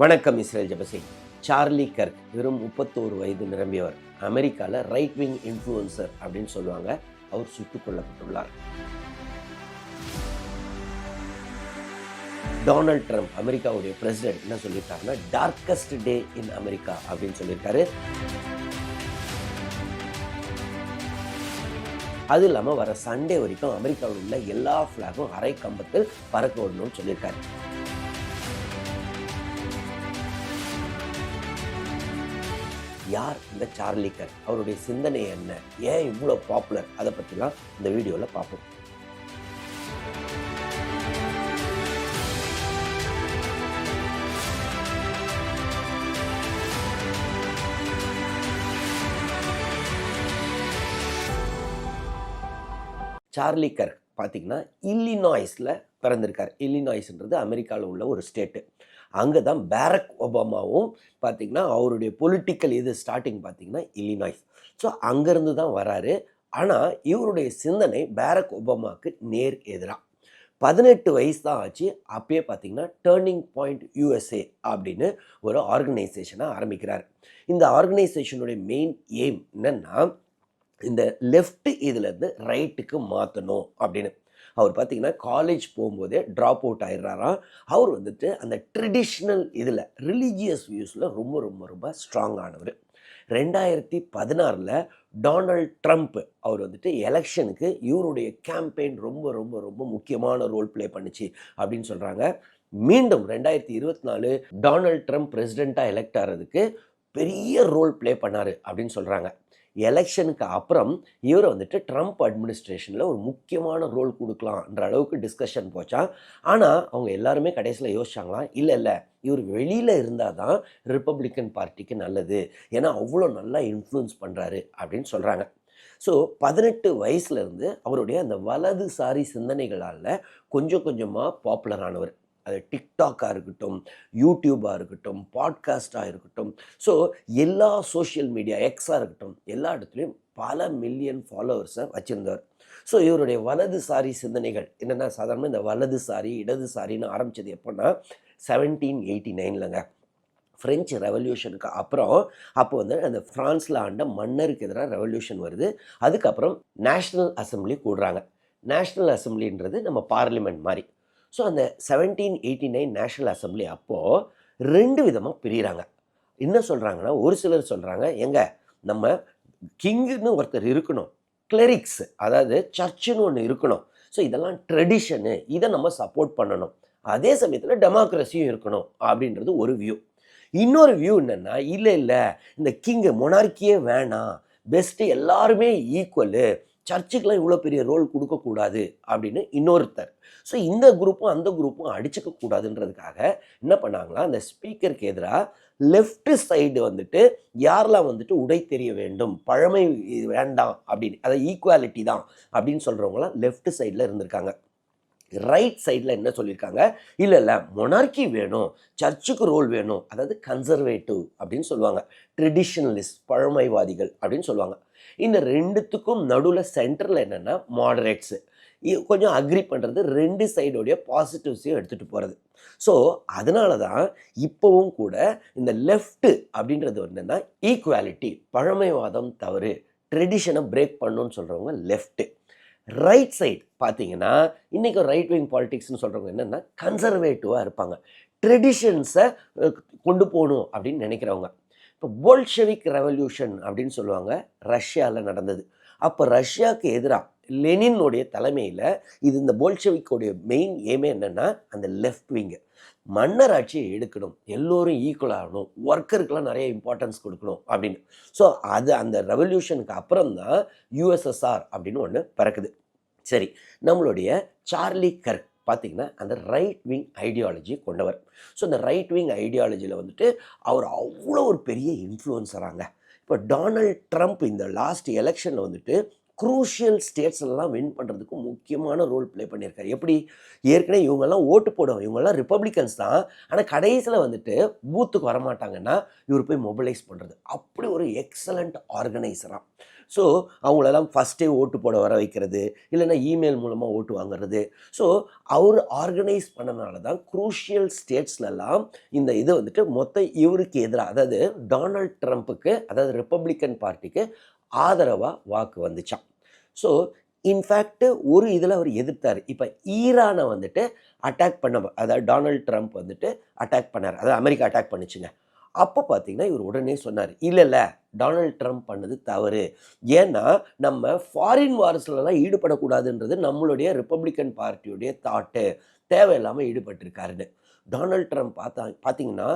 வணக்கம். Israel Jebasingh. Charlie Garg வெறும் 31 வயது நிரம்பியவர். அமெரிக்காவில் ரைட் விங் இன்ஃப்ளூயன்சர் அப்படின்னு சொல்லுவாங்க. அவர் சுட்டுக் கொல்லப்பட்டுள்ளார். டொனால்ட் ட்ரம்ப் அமெரிக்காவுடைய பிரசிடென்ட் என்ன சொல்லியிருக்காருன்னா, டார்க்கஸ்ட் டே இன் அமெரிக்கா அப்படின்னு சொல்லியிருக்காரு. அது இல்லாமல் வர சண்டே வரைக்கும் அமெரிக்காவில் உள்ள எல்லா ஃபிளாகும் அரை கம்பத்தில் பறக்க விடணும்னு சொல்லியிருக்காரு. யார் இந்த சார்லி கர்க்? அவருடைய சிந்தனை என்ன? ஏன் இவ்வளோ பாப்புலர்? அதை பற்றிலாம் இந்த வீடியோவில் பார்ப்போம். சார்லி கர்க் பார்த்தீங்கன்னா இல்லினாய்ஸில் பிறந்திருக்கார். இல்லினாய்ஸ்ன்றது அமெரிக்காவில் உள்ள ஒரு ஸ்டேட்டு. அங்கே தான் பேரக் ஒபாமாவும் பார்த்திங்கன்னா அவருடைய பொலிட்டிக்கல் ஸ்டார்டிங் பார்த்திங்கன்னா இல்லினாய்ஸ். ஸோ அங்கேருந்து தான் வராரு. ஆனால் இவருடைய சிந்தனை பேரக் ஒபாமாவுக்கு நேர் எதிராக. 18 வயசு தான் ஆச்சு. அப்பயே பார்த்திங்கன்னா டேர்னிங் பாயிண்ட் USA அப்படின்னு ஒரு ஆர்கனைசேஷனை ஆரம்பிக்கிறார். இந்த ஆர்கனைசேஷனுடைய மெயின் எய்ம் என்னென்னா, இந்த லெஃப்ட் இதுலேருந்து ரைட்டுக்கு மாற்றணும் அப்படின்னு. அவர் பார்த்திங்கன்னா காலேஜ் போகும்போதே ட்ராப் அவுட் ஆயிடுறாராம். அவர் அந்த ட்ரெடிஷ்னல் ரிலீஜியஸ் வியூஸில் ரொம்ப ரொம்ப ரொம்ப ஸ்ட்ராங்கானவர். 2016 டொனால்ட் ட்ரம்ப் அவர் எலெக்ஷனுக்கு இவருடைய கேம்பெயின் ரொம்ப ரொம்ப ரொம்ப முக்கியமான ரோல் ப்ளே பண்ணிச்சு அப்படின்னு சொல்கிறாங்க. மீண்டும் 2024 டொனால்ட் ட்ரம்ப் பிரசிடெண்ட்டாக எலெக்ட் ஆகிறதுக்கு பெரிய ரோல் ப்ளே பண்ணார் அப்படின்னு சொல்கிறாங்க. எலெக்ஷனுக்கு அப்புறம் இவர் ட்ரம்ப் அட்மினிஸ்ட்ரேஷனில் ஒரு முக்கியமான ரோல் கொடுக்கலான்ற அளவுக்கு டிஸ்கஷன் போச்சா. ஆனால் அவங்க எல்லாருமே கடைசியில் யோசிச்சாங்களாம், இல்லை இவர் வெளியில் இருந்தால் தான் ரிப்பப்ளிக்கன் பார்ட்டிக்கு நல்லது, ஏன்னா அவ்வளோ நல்லா இன்ஃப்ளூயன்ஸ் பண்ணுறாரு அப்படின்னு சொல்கிறாங்க. ஸோ 18 வயசுலேருந்து அவருடைய அந்த வலதுசாரி சிந்தனைகளால் கொஞ்சம் கொஞ்சமாக பாப்புலர் ஆனவர். அது டிக்டாக்காக இருக்கட்டும், யூடியூபாக இருக்கட்டும், பாட்காஸ்டாக இருக்கட்டும், ஸோ எல்லா சோஷியல் மீடியா, எக்ஸாக இருக்கட்டும், எல்லா இடத்துலையும் பல மில்லியன் ஃபாலோவர்ஸை வச்சுருந்தார். ஸோ இவருடைய வலதுசாரி சிந்தனைகள் என்னென்னா, சாதாரண இந்த வலதுசாரி இடதுசாரின்னு ஆரம்பித்தது எப்போன்னா 1789 ஃப்ரெஞ்சு ரெவல்யூஷனுக்கு அப்புறம். அப்போ அந்த ஃப்ரான்ஸில் ஆண்ட மன்னருக்கு எதிராக ரெவல்யூஷன் வருது. அதுக்கப்புறம் நேஷ்னல் அசம்பிளி கூடுறாங்க. நேஷ்னல் அசம்பிளின்றது நம்ம பார்லிமெண்ட் மாதிரி. ஸோ அந்த 1789 நேஷ்னல் அசம்பிளி அப்போது 2 விதமாக பிரிகிறாங்க. என்ன சொல்கிறாங்கன்னா, ஒரு சிலர் சொல்கிறாங்க, நம்ம கிங்குன்னு ஒருத்தர் இருக்கணும், கிளரிக்ஸ் அதாவது சர்ச்சுன்னு ஒன்று இருக்கணும், ஸோ இதெல்லாம் ட்ரெடிஷனு, இதை நம்ம சப்போர்ட் பண்ணணும், அதே சமயத்தில் டெமோக்ரஸியும் இருக்கணும் அப்படின்றது ஒரு வியூ. இன்னொரு வியூ என்னென்னா, இல்லை இந்த கிங்கு மொனார்க்கியே வேணாம், பெஸ்ட்டு எல்லாருமே ஈக்குவலு, சர்ச்சுக்கெலாம் இவ்வளோ பெரிய ரோல் கொடுக்கக்கூடாது அப்படின்னு இன்னொருத்தர். ஸோ இந்த குரூப்பும் அந்த குரூப்பும் அடிச்சுக்க கூடாதுன்றதுக்காக என்ன பண்ணாங்களா, அந்த ஸ்பீக்கருக்கு எதிராக லெஃப்ட் சைடு யாரெல்லாம் உடை தெரிய வேண்டும், பழமை வேண்டாம் அப்படின்னு, அதை ஈக்குவாலிட்டி தான் அப்படின்னு சொல்கிறவங்களாம் லெஃப்ட் சைடில் இருந்திருக்காங்க. ரைட் சைடில் என்ன சொல்லியிருக்காங்க, இல்லை மொனார்க்கி வேணும், சர்ச்சுக்கு ரோல் வேணும், அதாவது கன்சர்வேட்டிவ் அப்படின்னு சொல்லுவாங்க, ட்ரெடிஷ்னலிஸ்ட் பழமைவாதிகள் அப்படின்னு சொல்லுவாங்க. இந்த ரெண்டுத்துக்கும் நடுவில் சென்டரில் என்னென்னா மாடரேட்ஸு, கொஞ்சம் அக்ரி பண்ணுறது, 2 சைடோடைய பாசிட்டிவ்ஸையும் எடுத்துகிட்டு போகிறது. ஸோ அதனால தான் இப்போவும் கூட இந்த லெஃப்ட்டு அப்படின்றது என்னென்னா ஈக்குவாலிட்டி, பழமைவாதம் தவறு, ட்ரெடிஷனை பிரேக் பண்ணணும்னு சொல்கிறவங்க லெஃப்ட்டு. ரைட் சைட் பார்த்தீங்கன்னா இன்றைக்கி ரைட் விங் பாலிட்டிக்ஸ்னு சொல்கிறவங்க என்னென்னா கன்சர்வேட்டிவாக இருப்பாங்க, ட்ரெடிஷன்ஸை கொண்டு போகணும் அப்படின்னு நினைக்கிறவங்க. இப்போ போல்ஷெவிக் ரெவல்யூஷன் அப்படின்னு சொல்லுவாங்க, ரஷ்யாவில் நடந்தது. அப்போ ரஷ்யாவுக்கு எதிராக லெனினுடைய தலைமையில் இந்த போல்ஷெவிக்கோடைய மெயின் ஏமே என்னென்னா, அந்த லெஃப்ட் விங்கு மன்னராட்சியை எடுக்கணும், எல்லோரும் ஈக்குவல் ஆகணும், ஒர்க்கருக்கெலாம் நிறைய இம்பார்ட்டன்ஸ் கொடுக்கணும் அப்படின்னு. ஸோ அந்த ரெவல்யூஷனுக்கு அப்புறம் தான் USSR அப்படின்னு ஒன்று பிறக்குது. சரி, நம்மளுடைய சார்லி கர்க் பார்த்திங்கன்னா அந்த ரைட் விங் ஐடியாலஜி கொண்டவர். ஸோ இந்த ரைட் விங் ஐடியாலஜியில் அவர் அவ்வளோ ஒரு பெரிய இன்ஃப்ளூயன்சராங்க. இப்போ டொனால்ட் ட்ரம்ப் இந்த லாஸ்ட் எலெக்ஷனில் குரூஷியல் ஸ்டேட்ஸ்லாம் வின் பண்ணுறதுக்கு முக்கியமான ரோல் ப்ளே பண்ணியிருக்காரு. எப்படி, ஏற்கனவே இவங்கெல்லாம் ஓட்டு போடுவாங்க, இவங்கெல்லாம் ரிப்பப்ளிகன்ஸ் தான், ஆனால் கடைசியில் பூத்துக்கு வரமாட்டாங்கன்னா இவர் போய் மொபிலைஸ் பண்ணுறது, அப்படி ஒரு எக்ஸலண்ட் ஆர்கனைசராக. ஸோ அவங்களெல்லாம் ஃபஸ்ட்டே ஓட்டு போட வர வைக்கிறது, இல்லைன்னா இமெயில் மூலமாக ஓட்டு வாங்குறது. ஸோ அவர் ஆர்கனைஸ் பண்ணனால தான் குரூஷியல் ஸ்டேட்ஸ்லலாம் இந்த இது வந்துட்டு மொத்த இவருக்கு எதிராக, அதாவது டொனால்ட் ட்ரம்ப்புக்கு, அதாவது ரிப்பப்ளிக்கன் பார்ட்டிக்கு ஆதரவாக வாக்கு வந்துச்சான். ஸோ இன்ஃபேக்ட் ஒரு இதில் அவர் எதிர்த்தார். இப்போ ஈரானை வந்துட்டு அட்டாக் பண்ண, அதாவது டொனால்ட் ட்ரம்ப் வந்துட்டு அட்டாக் பண்ணார், அதாவது அமெரிக்கா அட்டாக் பண்ணிச்சுங்க. அப்போ பார்த்தீங்கன்னா இவர் உடனே சொன்னார், இல்லை டொனால்ட் ட்ரம்ப் பண்ணது தவறு, ஏன்னா நம்ம ஃபாரின் வார்ஸ்லலாம் ஈடுபடக்கூடாதுன்றது நம்மளுடைய ரிப்பப்ளிக்கன் பார்ட்டியுடைய தாட்டு, தேவையில்லாமல் ஈடுபட்டிருக்காருன்னு. டொனால்ட் ட்ரம்ப் பார்த்தீங்கன்னா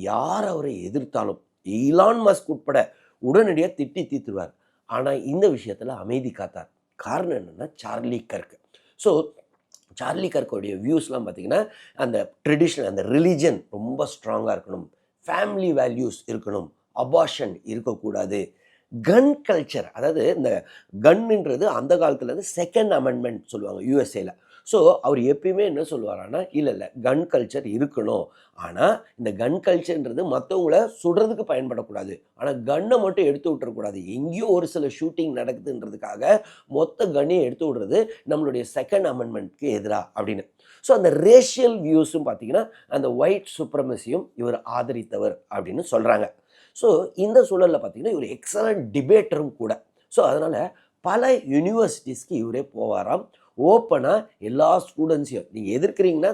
யார் அவரை எதிர்த்தாலும் ஈலான் மஸ்க் உட்பட உடனடியாக திட்டி தீர்த்துருவார். ஆனால் இந்த விஷயத்தில் அமைதி காத்தார். காரணம் என்னென்னா சார்லி கர்க். ஸோ சார்லி கர்க்கோடைய வியூஸ்லாம் பார்த்திங்கன்னா அந்த ட்ரெடிஷ்னல், அந்த ரிலிஜன் ரொம்ப ஸ்ட்ராங்காக இருக்கணும், ஃபேமிலி வேல்யூஸ் இருக்கணும், அபார்ஷன் இருக்கக்கூடாது, கன் கல்ச்சர், அதாவது இந்த கன்னுன்றது அந்த காலத்துலேருந்து செகண்ட் அமெண்ட்மெண்ட் சொல்லுவாங்க யூஎஸ்ஏல. ஸோ அவர் எப்பயுமே என்ன சொல்லுவாரான்னா, இல்லை கன் கல்ச்சர் இருக்கணும், ஆனால் இந்த கன் கல்ச்சர்ன்றது மற்றவங்கள சுடுறதுக்கு பயன்படக்கூடாது, ஆனால் கன்னை மட்டும் எடுத்து விட்டுறக்கூடாது, எங்கேயோ ஒரு சில ஷூட்டிங் நடக்குதுன்றதுக்காக மொத்த கன்னையும் எடுத்து விடுறது நம்மளுடைய செகண்ட் அமெண்ட்மெண்ட்க்கு எதிராக அப்படின்னு. ஸோ அந்த ரேஷியல் வியூஸும் பார்த்தீங்கன்னா அந்த ஒயிட் சுப்ரமசியும் இவர் ஆதரித்தவர் அப்படின்னு சொல்கிறாங்க. ஸோ இந்த சூழலில் பார்த்தீங்கன்னா இவர் எக்ஸலண்ட் டிபேட்டரும் கூட. ஸோ அதனால் பல யூனிவர்சிட்டிஸ்க்கு இவரே போவாராம். ஓப்பனாக எல்லா ஸ்டூடெண்ட்ஸையும் நீங்கள் எதிர்க்கிறீங்கன்னா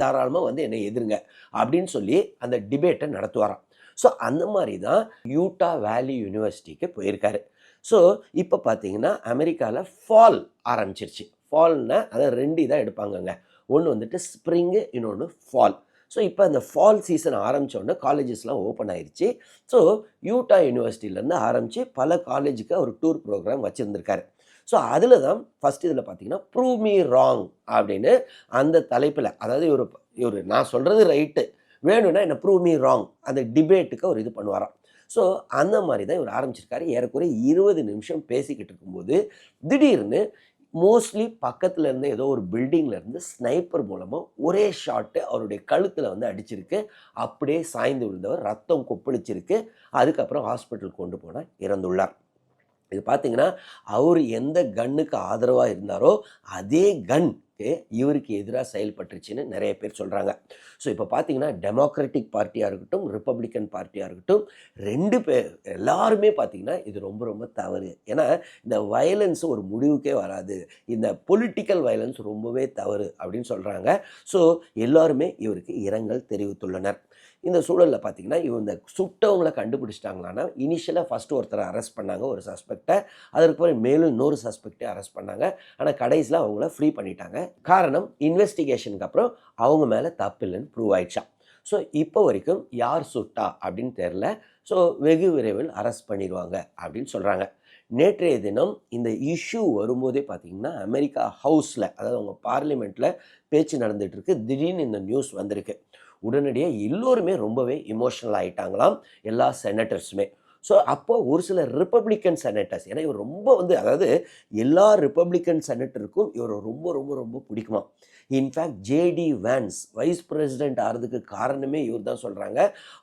தாராளமாக வந்து என்னை எதிருங்க அப்படின்னு சொல்லி அந்த டிபேட்டை நடத்துவாராம். ஸோ அந்த மாதிரி தான் யூட்டா வேலி யூனிவர்சிட்டிக்கு போயிருக்காரு. ஸோ இப்போ பார்த்தீங்கன்னா அமெரிக்காவில் ஃபால் ஆரம்பிச்சிருச்சு. ஃபால்னா அதை 2 இதாக எடுப்பாங்கங்க. ஒன்று வந்துட்டு ஸ்ப்ரிங்கு, இன்னொன்று ஃபால். ஸோ இப்போ அந்த ஃபால் சீசன் ஆரம்பித்தோடனே காலேஜஸ்லாம் ஓப்பன் ஆயிடுச்சு. ஸோ யூட்டா யூனிவர்சிட்டியிலேருந்து ஆரம்பித்து பல காலேஜுக்கு அவர் டூர் ப்ரோக்ராம் வச்சுருந்துருக்காரு. ஸோ அதில் தான் ஃபஸ்ட் இதில் பார்த்தீங்கன்னா ப்ரூவ் மீ ராங் அப்படின்னு அந்த தலைப்பில், அதாவது இவர் நான் சொல்கிறது ரைட்டு, வேணும்னா என்ன ப்ரூவ் மீ ராங், அந்த டிபேட்டுக்கு அவர் இது பண்ணுவாராம். ஸோ அந்த மாதிரி தான் இவர் ஆரம்பிச்சிருக்காரு. ஏறக்குறைய 20 நிமிஷம் பேசிக்கிட்டு இருக்கும்போது திடீர்னு மோஸ்ட்லி பக்கத்தில் இருந்த ஏதோ ஒரு பில்டிங்லேருந்து ஸ்னைப்பர் மூலமாக ஒரே ஷாட்டு அவருடைய கழுத்தில் வந்து அடிச்சிருக்கு. அப்படியே சாய்ந்து விழுந்தவர், ரத்தம் கொப்பளிச்சிருக்கு. அதுக்கப்புறம் ஹாஸ்பிட்டல் கொண்டு போனால் இறந்துள்ளார். இது பார்த்தீங்கன்னா அவர் எந்த கன்னுக்கு ஆதரவாக இருந்தாரோ அதே கன் இவருக்கு எதிராக செயல்பட்டுருச்சுன்னு நிறைய பேர் சொல்கிறாங்க. ஸோ இப்போ பார்த்தீங்கன்னா டெமோக்ராட்டிக் பார்ட்டியாக இருக்கட்டும், ரிப்பப்ளிக்கன் பார்ட்டியாக இருக்கட்டும், 2 பேர் எல்லாருமே பார்த்தீங்கன்னா இது ரொம்ப ரொம்ப தவறு. ஏன்னா இந்த வயலன்ஸ் ஒரு முடிவுக்கே வராது, இந்த பொலிட்டிக்கல் வயலன்ஸ் ரொம்பவே தவறு அப்படின்னு சொல்கிறாங்க. ஸோ எல்லாருமே இவருக்கு இரங்கல் தெரிவித்துள்ளனர். இந்த சூழலில் பார்த்தீங்கன்னா இந்த சுட்டவங்களை கண்டுபிடிச்சிட்டாங்களான்னா, இனிஷியலாக ஃபஸ்ட்டு ஒருத்தரை அரெஸ்ட் பண்ணாங்க, ஒரு சஸ்பெக்டை. அதற்கப்புறம் மேலும் இன்னொரு சஸ்பெக்டை அரெஸ்ட் பண்ணாங்க. ஆனால் கடைசியில் அவங்கள ஃப்ரீ பண்ணிட்டாங்க. காரணம், இன்வெஸ்டிகேஷனுக்கு அப்புறம் அவங்க மேலே தப்பு இல்லைன்னு ப்ரூவ் ஆயிடுச்சான். ஸோ இப்போ வரைக்கும் யார் சுட்டா அப்படின்னு தெரில. ஸோ வெகு விரைவில் அரெஸ்ட் பண்ணிடுவாங்க அப்படின்னு சொல்கிறாங்க. நேற்றைய தினம் இந்த இஷ்யூ வரும்போதே பார்த்திங்கன்னா அமெரிக்கா ஹவுஸில், அதாவது அவங்க பார்லிமெண்ட்டில் பேச்சு நடந்துகிட்ருக்கு. திடீர்னு இந்த நியூஸ் வந்திருக்கு. உடனடியாக எல்லோருமே ரொம்பவே இமோஷனல் ஆகிட்டாங்களாம், எல்லா செனட்டர்ஸுமே. ஸோ அப்போது ஒரு சில ரிப்பப்ளிக்கன் செனட்டர்ஸ், ஏன்னா இவர் ரொம்ப அதாவது எல்லா ரிப்பப்ளிக்கன் செனட்டருக்கும் இவர் ரொம்ப ரொம்ப ரொம்ப பிடிக்குமா. In fact JD Vance vice president ஆகிறதுக்கு காரணமே இவர் தான் சொல்கிறாங்க.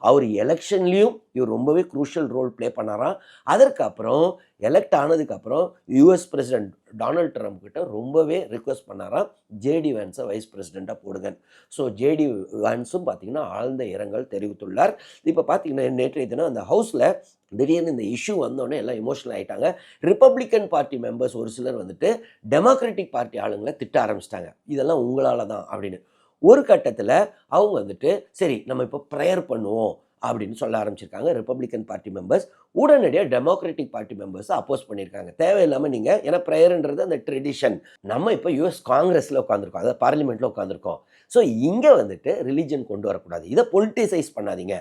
அவர் எலெக்ஷன்லேயும் இவர் ரொம்பவே குரூஷியல் ரோல் ப்ளே பண்ணாராம். அதற்கப்புறம் எலெக்ட் ஆனதுக்கப்புறம் யூஎஸ் பிரசிடென்ட் டொனால்ட் ட்ரம்ப் கிட்ட ரொம்பவே ரிக்வெஸ்ட் பண்ணாராம், ஜேடி வேன்ஸை வைஸ் பிரசிடெண்ட்டாக போடுங்க. ஸோ ஜேடி வேன்ஸும் பார்த்திங்கன்னா ஆழ்ந்த இரங்கல் தெரிவித்துள்ளார். இப்போ பார்த்திங்கன்னா நேற்றைய தினம் அந்த ஹவுஸில் திடீர்னு இந்த இஷ்யூ வந்தோடனே எல்லாம் இமோஷனல் ஆகிட்டாங்க. ரிப்பப்ளிக்கன் பார்ட்டி மெம்பர்ஸ் ஒரு சிலர் வந்துட்டு டெமோக்ராட்டிக் பார்ட்டி ஆளுங்களை திட்ட ஆரம்பிச்சிட்டாங்க, இதெல்லாம் உங்களால் தான் அப்படின்னு. ஒரு கட்டத்தில் அவங்க வந்துட்டு சரி நம்ம இப்போ ப்ரேயர் பண்ணுவோம் அப்படின்னு சொல்ல ஆரம்பிச்சிருக்காங்க. ரிப்பப்ளிக்கன் பார்ட்டி மெம்பர்ஸ் உடனடியாக டெமோக்ராட்டிக் பார்ட்டி மெம்பர்ஸை அப்போஸ் பண்ணியிருக்காங்க. தேவையில்லாமல் நீங்கள், ஏன்னா ப்ரேயர்ன்றது அந்த ட்ரெடிஷன், நம்ம இப்போ யூஎஸ் காங்கிரஸில் உட்காந்துருக்கோம், அதாவது பார்லிமெண்ட்டில் உட்காந்துருக்கோம். ஸோ இங்கே வந்துட்டு ரிலீஜன் கொண்டு வரக்கூடாது, இதை பொலிட்டிசைஸ் பண்ணாதீங்க,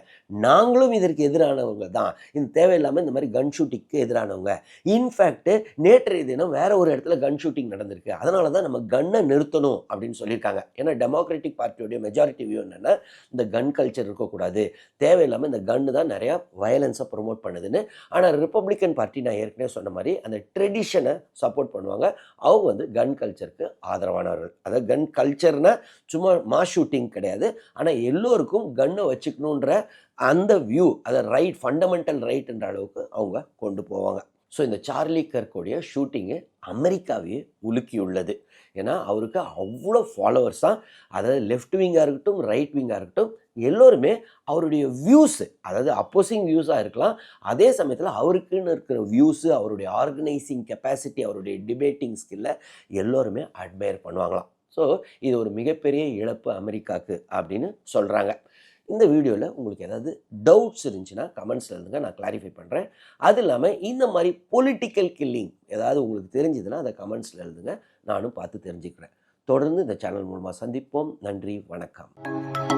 நாங்களும் இதற்கு எதிரானவங்க தான், இந்த தேவையில்லாமல் இந்த மாதிரி கன் ஷூட்டிங்க்கு எதிரானவங்க. இன்ஃபேக்ட் நேற்றைய தினம் வேறு ஒரு இடத்துல கன் ஷூட்டிங் நடந்திருக்கு, அதனால தான் நம்ம கன்னை நிறுத்தணும் அப்படின்னு சொல்லியிருக்காங்க. ஏன்னா டெமோக்ராட்டிக் பார்ட்டியோடைய மெஜாரிட்டி வியூ என்னென்னா இந்த கன் கல்ச்சர் இருக்கக்கூடாது, தேவையில்லாமல் இந்த கன்னு தான் நிறையா வயலன்ஸை ப்ரொமோட் பண்ணுதுன்னு. ஆனால் ரிப்பப்ளிக்கன் பார்ட்டி நான் ஏற்கனவே சொன்ன மாதிரி அந்த ட்ரெடிஷனை சப்போர்ட் பண்ணுவாங்க. அவங்க வந்து கன் கல்ச்சருக்கு ஆதரவானவர்கள். அதாவது கன் கல்ச்சர்னால் சும்மா மாஸ் ஷூட்டிங் கிடையாது, ஆனால் எல்லோருக்கும் கன்னை வச்சுக்கணுன்ற அந்த வியூ, அதை ரைட், ஃபண்டமெண்டல் ரைட்ன்ற அளவுக்கு அவங்க கொண்டு போவாங்க. ஸோ இந்த சார்லி கர்க்கோடைய ஷூட்டிங்கு அமெரிக்காவே உலுக்கியுள்ளது. ஏன்னா அவருக்கு அவ்வளோ ஃபாலோவர்ஸ் தான். அதாவது லெஃப்ட் விங்காக இருக்கட்டும், ரைட் விங்காக இருக்கட்டும், எல்லோருமே அவருடைய வியூஸு, அதாவது அப்போசிங் வியூஸாக இருக்கலாம், அதே சமயத்தில் அவருக்குன்னு இருக்கிற வியூஸு, அவருடைய ஆர்கனைசிங் கெப்பாசிட்டி, அவருடைய டிபேட்டிங் ஸ்கில்லை எல்லோருமே அட்மையர் பண்ணுவாங்களாம். ஸோ இது ஒரு மிகப்பெரிய இழப்பு அமெரிக்காவுக்கு அப்படின்னு சொல்கிறாங்க. இந்த வீடியோவில் உங்களுக்கு ஏதாவது டவுட்ஸ் இருந்துச்சுன்னா கமெண்ட்ஸில் எழுதுங்க, நான் கிளாரிஃபை பண்ணுறேன். அது இல்லாமல் இந்த மாதிரி பொலிட்டிக்கல் கில்லிங் ஏதாவது உங்களுக்கு தெரிஞ்சுதுன்னா அதை கமெண்ட்ஸில் எழுதுங்க, நானும் பார்த்து தெரிஞ்சுக்கிறேன். தொடர்ந்து இந்த சேனல் மூலமாக சந்திப்போம். நன்றி, வணக்கம்.